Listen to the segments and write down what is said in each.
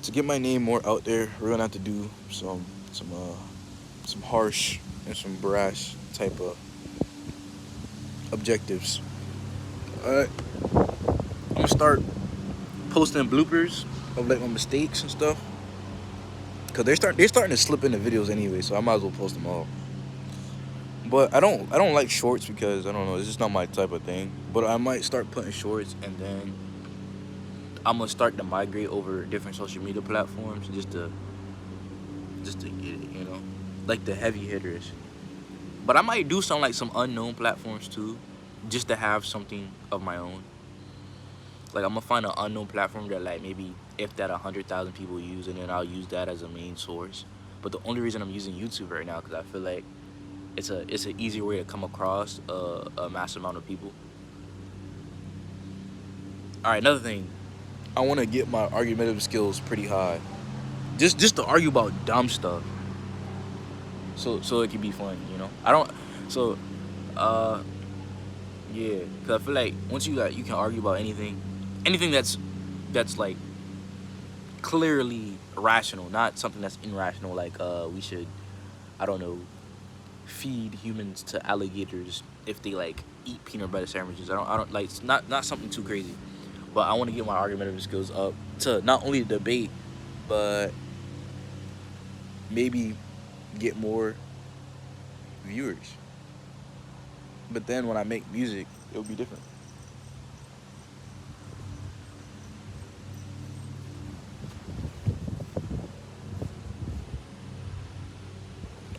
to get my name more out there, we're gonna have to do some harsh and some brash type of objectives. Alright, I'm gonna start posting bloopers of like my mistakes and stuff. Cause they're starting to slip into videos anyway, so I might as well post them all. But I don't like shorts because I don't know, it's just not my type of thing. But I might start putting shorts, and then I'm gonna start to migrate over different social media platforms just to get it, like the heavy hitters. But I might do some like some unknown platforms too, just to have something of my own. Like I'm gonna find an unknown platform that like maybe if that 100,000 people use, and then I'll use that as a main source. But the only reason I'm using YouTube right now because I feel like it's an easier way to come across a mass amount of people. All right, another thing, I want to get my argumentative skills pretty high, just to argue about dumb stuff, so it can be fun. I don't so uh yeah, because I feel like once you can argue about anything that's like clearly rational, not something that's irrational. Like we should, I don't know, feed humans to alligators if they like eat peanut butter sandwiches. I don't like, it's not something too crazy. But I want to get my argumentative skills up to not only debate, but maybe get more viewers. But then when I make music, it'll be different.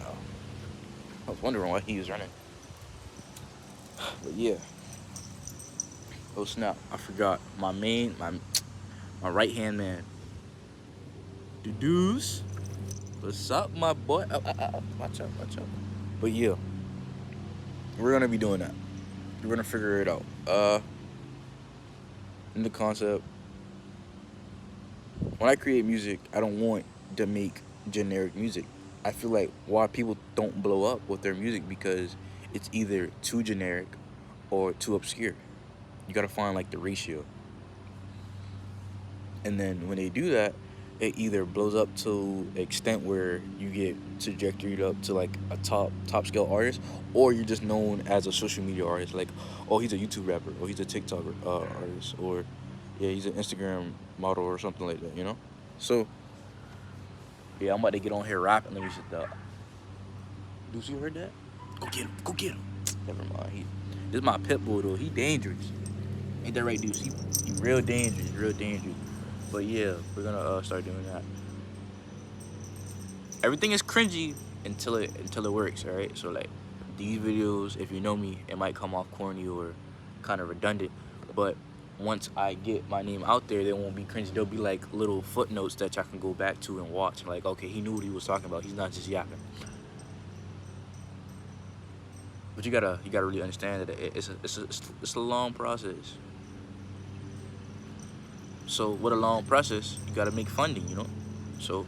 Oh, I was wondering why he was running. But yeah. Oh snap! I forgot my right hand man. Deuce. What's up, my boy? Watch out, watch out. But yeah, we're gonna be doing that. We're gonna figure it out. In the concept, when I create music, I don't want to make generic music. I feel like why people don't blow up with their music because it's either too generic or too obscure. You gotta find like the ratio. And then when they do that, it either blows up to an extent where you get trajectoried up to like a top scale artist, or you're just known as a social media artist. Like, oh, he's a YouTube rapper, or he's a TikTok artist, or yeah, he's an Instagram model or something like that. So yeah, I'm about to get on here rapping. Let me sit down. Dude, you heard that? Go get him. Go get him. Never mind. This is my pit bull though. He dangerous. Ain't that right, dude? He real dangerous. Real dangerous. But yeah, we're gonna start doing that. Everything is cringy until it works, all right? So like these videos, if you know me, it might come off corny or kind of redundant, but once I get my name out there, they won't be cringy. There'll be like little footnotes that y'all can go back to and watch. Like, okay, he knew what he was talking about. He's not just yapping. But you gotta really understand that it's a long process. So with a long process, you gotta make funding. So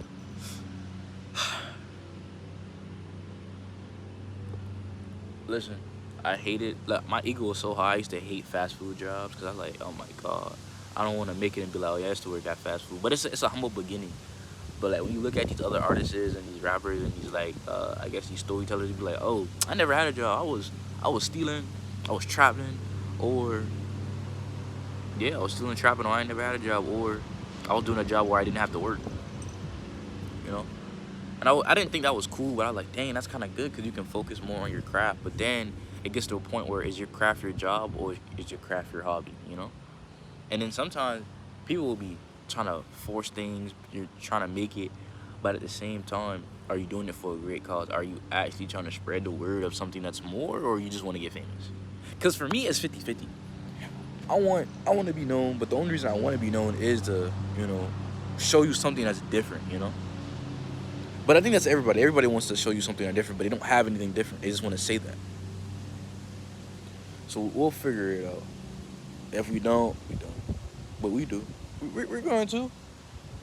listen, I hate it. Like, my ego was so high. I used to hate fast food jobs because I was like, oh my god, I don't want to make it and be like, oh yeah, I used to work at fast food. But it's a humble beginning. But like when you look at these other artists and these rappers and these like I guess these storytellers, you be like, oh, I never had a job. I was stealing, I was trapping, or yeah, I was stealing, trapping, or I never had a job, or I was doing a job where I didn't have to work. You know. And I didn't think that was cool, but I was like, dang, that's kind of good because you can focus more on your craft. But then it gets to a point where is your craft your job or is your craft your hobby? And then sometimes people will be trying to force things, you're trying to make it, but at the same time, are you doing it for a great cause? Are you actually trying to spread the word of something that's more, or you just want to get famous? Because for me, it's 50-50. I want to be known, but the only reason I want to be known is to, show you something that's different. But I think that's everybody. Everybody wants to show you something that's different, but they don't have anything different. They just want to say that. So we'll figure it out. If we don't, we don't. But we do. We're going to.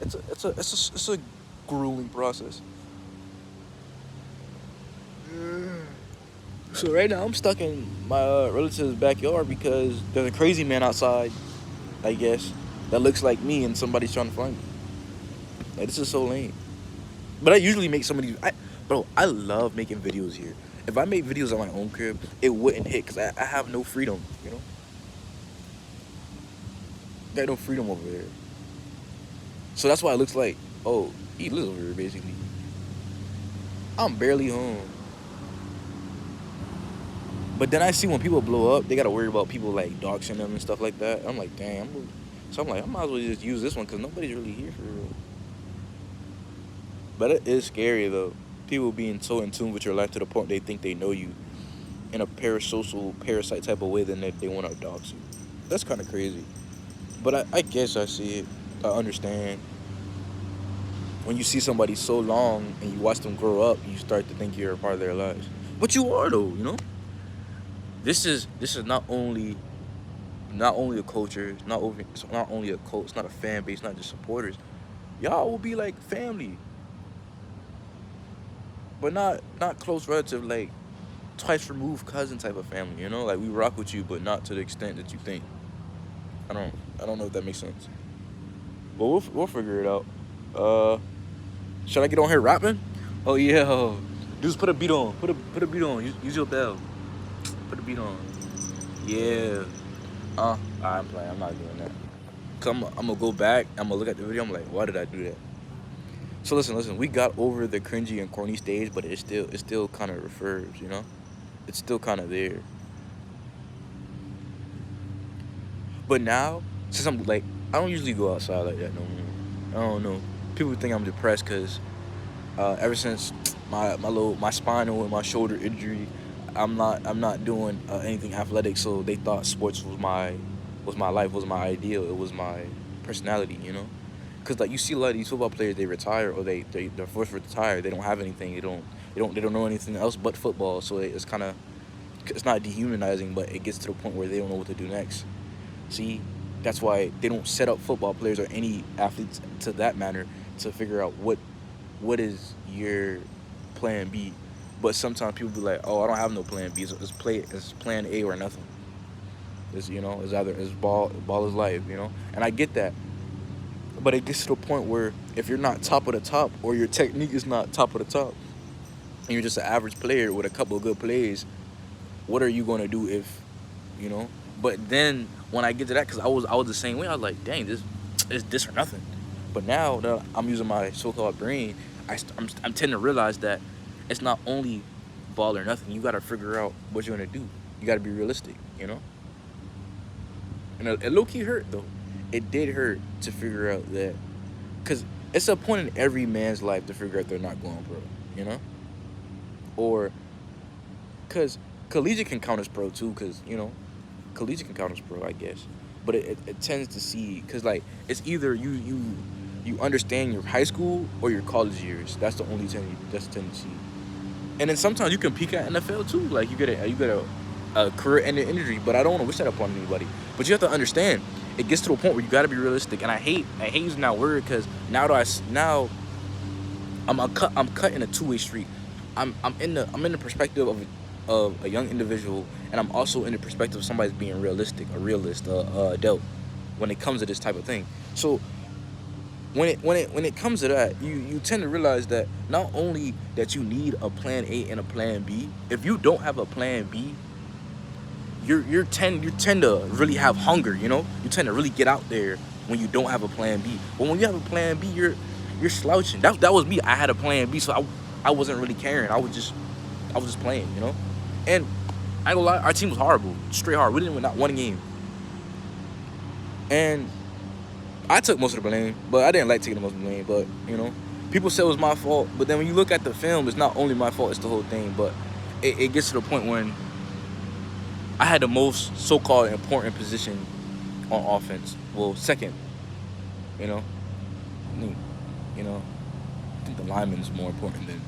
It's a grueling process. So right now I'm stuck in my relative's backyard because there's a crazy man outside, I guess, that looks like me and somebody's trying to find me. Like, this is so lame. But I usually make some of these. Bro, I love making videos here. If I made videos on my own crib, it wouldn't hit because I have no freedom, you know? Got no freedom over there. So that's why it looks like, oh, he lives over here, basically. I'm barely home. But then I see when people blow up, they got to worry about people, like, doxing them and stuff like that. I'm like, damn. So I'm like, I might as well just use this one because nobody's really here for real. But it is scary, though. People being so in tune with your life to the point they think they know you in a parasocial, parasite type of way, then they want to dox you. That's kind of crazy. But I guess I see it. I understand. When you see somebody so long and you watch them grow up, you start to think you're a part of their lives. But you are, though, you know? This is not only a culture, it's not only a cult, it's not a fan base, not just supporters. Y'all will be like family, but not close relative, like twice removed cousin type of family. You know, like we rock with you, but not to the extent that you think. I don't know if that makes sense. But we'll figure it out. Uh, should I get on here rapping? Oh yeah, dudes, put a beat on. Put a beat on. Use your bell. Put a beat on. Yeah. I'm playing. I'm not doing that. Cause I'm gonna go back. I'm gonna look at the video. I'm like, why did I do that? So listen. We got over the cringy and corny stage, but it still kind of refers. You know, it's still kind of there. But now, since I'm like, I don't usually go outside like that no more. I don't know. People think I'm depressed because ever since my spinal and my shoulder injury, I'm not doing anything athletic. So they thought sports was my life, was my ideal. It was my personality, you know. Cause like you see a lot of these football players, they retire or they're forced to retire. They don't have anything. They don't know anything else but football. So it's kind of, it's not dehumanizing, but it gets to the point where they don't know what to do next. See, that's why they don't set up football players or any athletes to that manner to figure out what is your plan B. But sometimes people be like, oh, I don't have no plan B. It's plan A or nothing. It's either it's ball is life, you know. And I get that, but it gets to the point where if you're not top of the top or your technique is not top of the top, and you're just an average player with a couple of good plays, what are you gonna do if, you know? But then when I get to that, because I was the same way. I was like, dang, this is this or nothing. But now that I'm using my so-called brain, I'm tending to realize that it's not only ball or nothing. You got to figure out what you're gonna do. You got to be realistic, you know. And it low key hurt though. It did hurt to figure out that, because it's a point in every man's life to figure out they're not going pro, you know, or because collegiate can count as pro too, because you know collegiate can count as pro, I guess. But it tends to see, because like it's either you understand your high school or your college years. That's the only tendency. And then sometimes you can peak at NFL too. Like you get a career-ending injury. But I don't want to wish that upon anybody. But you have to understand, it gets to a point where you got to be realistic. And I hate using that word because now I'm cutting a two-way street. I'm in the perspective of a young individual, and I'm also in the perspective of somebody being realistic, a realist, adult, when it comes to this type of thing. So when it comes to that, you tend to realize that not only that you need a plan A and a plan B. If you don't have a plan B, you tend to really have hunger. You know, you tend to really get out there when you don't have a plan B. But when you have a plan B, you're slouching. That was me. I had a plan B, so I wasn't really caring. I was just playing, you know. And I ain't gonna lie, our team was horrible, straight hard. We didn't win not one game. And I took most of the blame, but I didn't like taking the most of the blame. But you know, people say it was my fault. But then when you look at the film, it's not only my fault; it's the whole thing. But it gets to the point when I had the most so-called important position on offense. Well, second, you know, you know, I think the lineman's more important than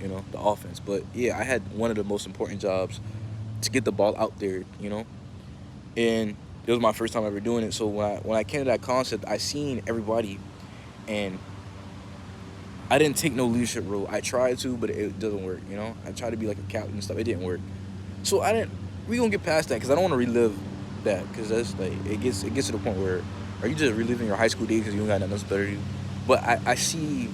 the offense. But yeah, I had one of the most important jobs to get the ball out there, you know, and it was my first time ever doing it. So when I came to that concept, I seen everybody, and I didn't take no leadership role. I tried to, but it doesn't work, you know. I tried to be like a captain and stuff. It didn't work. So we gonna get past that because I don't want to relive that, because that's like it gets to the point where are you just reliving your high school days because you don't got nothing else better to do? But I see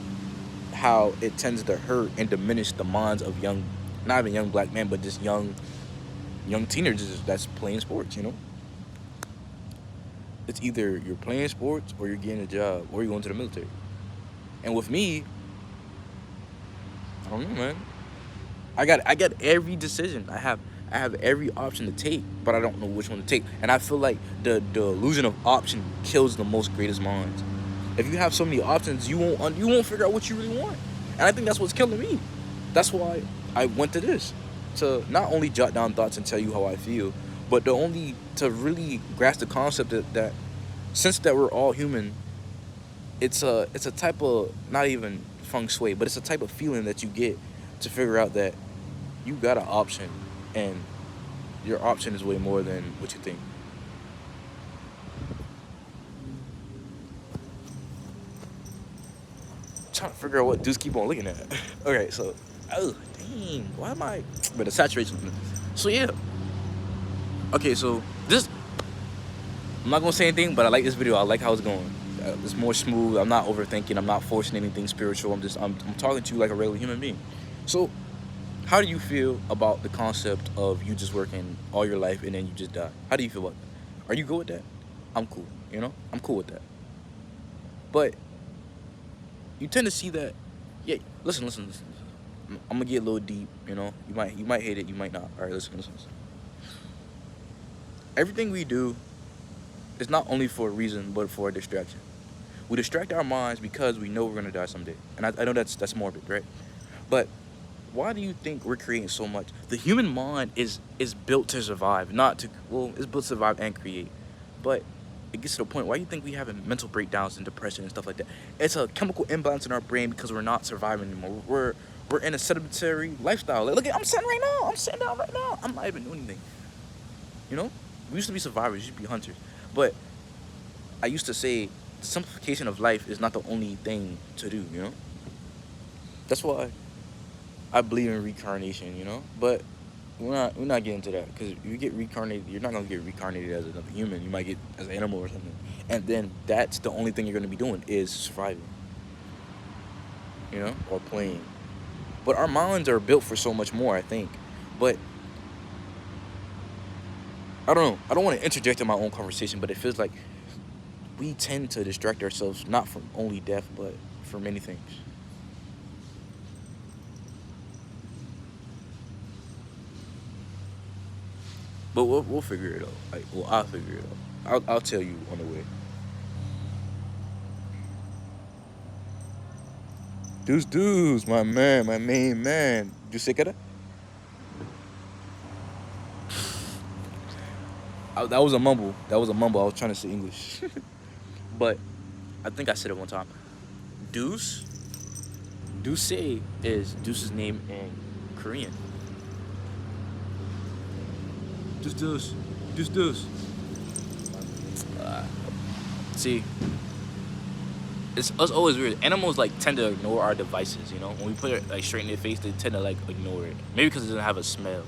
how it tends to hurt and diminish the minds of young, not even young black men, but just young teenagers that's playing sports. It's either you're playing sports or you're getting a job or you're going to the military. And with me, I don't know, man. I got every decision. I have every option to take, but I don't know which one to take. And I feel like the illusion of option kills the most greatest minds. If you have so many options, you won't figure out what you really want. And I think that's what's killing me. That's why I went to this, to not only jot down thoughts and tell you how I feel, but to really grasp the concept that since that we're all human, it's a type of, not even feng shui, but it's a type of feeling that you get to figure out that you got an option, and your option is way more than what you think. I'm trying to figure out what dudes keep on looking at. Okay, so, oh dang, why am I? But the saturation. So yeah. Okay, so this, I'm not gonna say anything, but I like this video. I like how it's going. It's more smooth. I'm not overthinking. I'm not forcing anything spiritual. I'm talking to you like a regular human being. So, how do you feel about the concept of you just working all your life and then you just die? How do you feel about that? Are you good with that? I'm cool. I'm cool with that. But you tend to see that. Yeah, listen. I'm gonna get a little deep. You might hate it. You might not. All right, listen. Everything we do is not only for a reason, but for a distraction. We distract our minds because we know we're gonna die someday, and I know that's morbid, right? But why do you think we're creating so much? The human mind is built to survive, not to, well, it's built to survive and create. But it gets to the point, why do you think we having mental breakdowns and depression and stuff like that? It's a chemical imbalance in our brain because we're not surviving anymore. We're in a sedentary lifestyle. Like, look, I'm sitting right now. I'm sitting down right now. I'm not even doing anything. We used to be survivors. We used to be hunters. But I used to say the simplification of life is not the only thing to do. That's why I believe in reincarnation. But we're not getting to that, because if you get reincarnated, you're not gonna get reincarnated as another human. You might get as an animal or something, and then that's the only thing you're gonna be doing is surviving, or playing. But our minds are built for so much more, I think. But I don't know. I don't want to interject in my own conversation, but it feels like we tend to distract ourselves not from only death, but for many things. But we'll figure it out. I'll figure it out. I'll tell you on the way. Deuce, my man, my main man. You sick of that? That was a mumble. That was a mumble. I was trying to say English. But I think I said it one time. Deuce. Deuce is Deuce's name in Korean. Deuce. See, it's always weird. Animals tend to ignore our devices. When we put it straight in their face, they tend to ignore it. Maybe because it doesn't have a smell.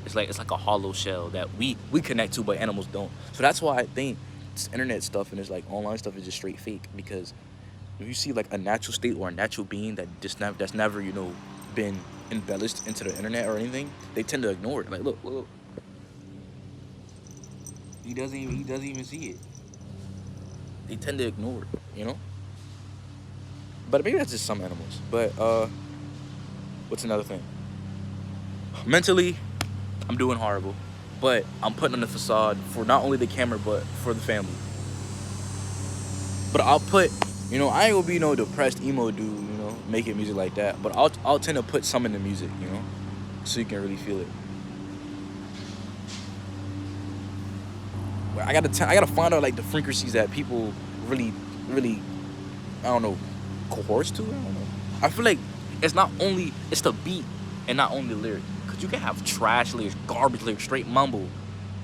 It's like a hollow shell that we connect to, but animals don't. So that's why I think this internet stuff and this online stuff is just straight fake. Because if you see a natural state or a natural being that's never been embellished into the internet or anything, they tend to ignore it. Look. He doesn't even see it. They tend to ignore it. But maybe that's just some animals. But what's another thing? Mentally, I'm doing horrible, but I'm putting on the facade for not only the camera but for the family. But I'll put, I ain't gonna be no depressed emo dude, making music like that. But I'll tend to put some in the music, so you can really feel it. I gotta find out the frequencies that people really, I don't know, cohorts to. I don't know. I feel like it's the beat and not only the lyric. Cause you can have trash lyrics, garbage lyrics, straight mumble,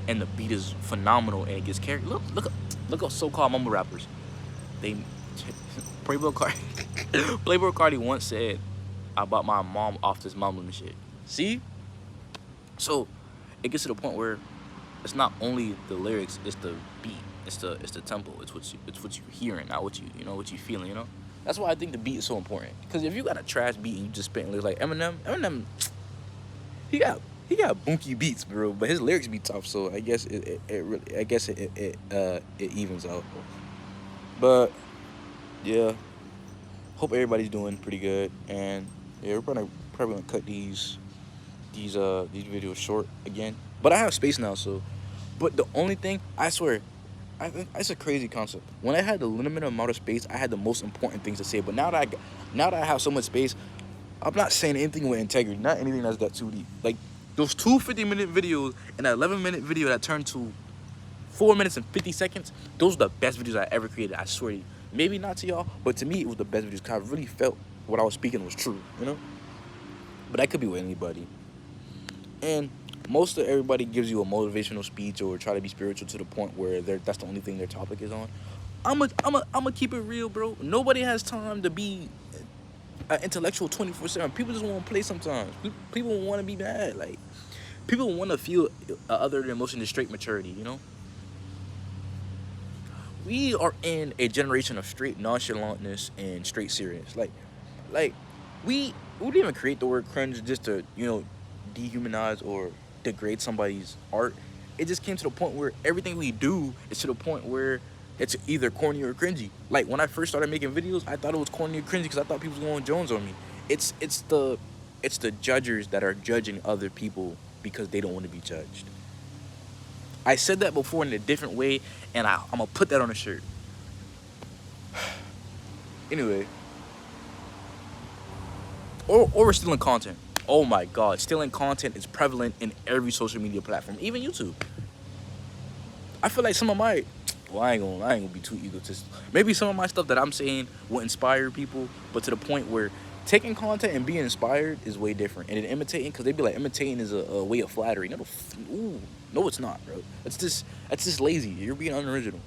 and the beat is phenomenal and it gets carried. Look at so-called mumble rappers. They Playboy Cardi once said, "I bought my mom off this mumbling shit." See? So it gets to the point where it's not only the lyrics, it's the beat, it's the tempo, it's what you're hearing, not what you feeling. That's why I think the beat is so important. Because if you got a trash beat and you just spitting lyrics like Eminem, he got he got bunky beats, bro. But his lyrics be tough, so I guess it really, I guess it evens out. But yeah, hope everybody's doing pretty good. And yeah, we're probably gonna cut these videos short again. But I have space now, so. But the only thing I swear, I think it's a crazy concept. When I had the limited amount of space, I had the most important things to say. But now that I have so much space, I'm not saying anything with integrity. Not anything that's that too deep. Like those two 50-minute videos and that 11-minute video that turned to 4 minutes and 50 seconds. Those are the best videos I ever created. I swear to you. Maybe not to y'all, but to me it was the best videos because I really felt what I was speaking was true. You know. But that could be with anybody. And most of everybody gives you a motivational speech or try to be spiritual to the point where that's the only thing their topic is on. I'm a keep it real, bro. Nobody has time to be an intellectual 24/7. People just want to play sometimes. People want to be bad. Like people want to feel other emotion than straight maturity. You know. We are in a generation of straight nonchalantness and straight serious. Like we didn't even create the word cringe just to dehumanize or degrade somebody's art. It just came to the point where everything we do is to the point where it's either corny or cringy. Like when I first started making videos, I thought it was corny or cringy because I thought people was going Jones on me. It's the judges that are judging other people because they don't want to be judged. I said that before in a different way, and I'm gonna put that on a shirt. Anyway, or we're stealing content. Oh my God, stealing content is prevalent in every social media platform, even YouTube. I feel like some of my, well, I ain't gonna be too egotistical. Maybe some of my stuff that I'm saying will inspire people, but to the point where taking content and being inspired is way different. And then imitating, because they be like imitating is a way of flattery. No, it's not, bro. That's just lazy. You're being unoriginal.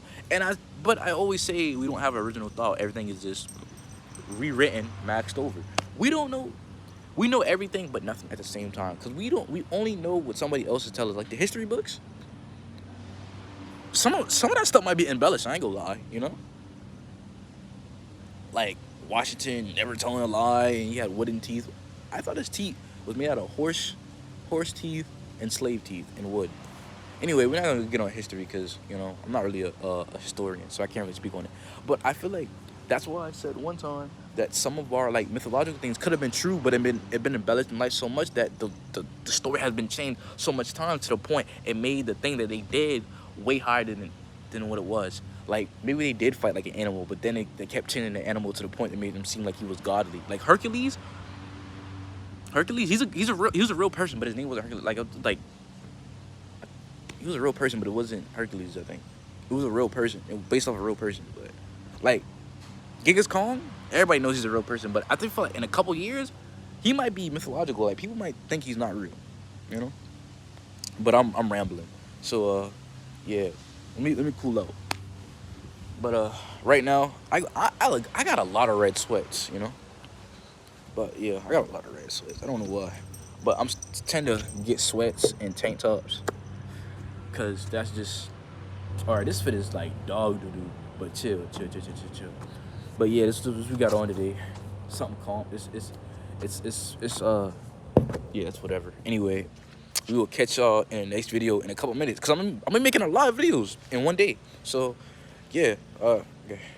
But I always say we don't have an original thought. Everything is just rewritten, maxed over. We don't know. We know everything, but nothing at the same time. Because we only know what somebody else is telling us. Like the history books. Some of that stuff might be embellished. I ain't gonna lie, you know. Like Washington never telling a lie, and he had wooden teeth. I thought his teeth was made out of horse teeth and slave teeth and wood. Anyway, we're not gonna get on history because I'm not really a historian, so I can't really speak on it. But I feel like that's why I said one time that some of our like mythological things could have been true, but it been embellished in life so much that the story has been changed so much time to the point it made the thing that they did way higher than what it was. Like maybe they did fight like an animal, but then they kept changing the animal to the point that made him seem like he was godly. Like Hercules, he was a real person, but his name wasn't Hercules. Like he was a real person, but it wasn't Hercules. I think it was a real person. It was based off a real person, but like Genghis Khan, everybody knows he's a real person, but I think for like in a couple years, he might be mythological. Like people might think he's not real, you know. But I'm rambling, so yeah, let me cool out. But right now, I got a lot of red sweats, you know. But yeah, I got a lot of red sweats. I don't know why, but tend to get sweats and tank tops, cause that's just all right. This fit is like dog doo doo, but chill. But yeah, this is what we got on today. Something calm. It's yeah, it's whatever. Anyway, we will catch y'all in the next video in a couple minutes. Cause I'm making a lot of videos in one day. So yeah, okay.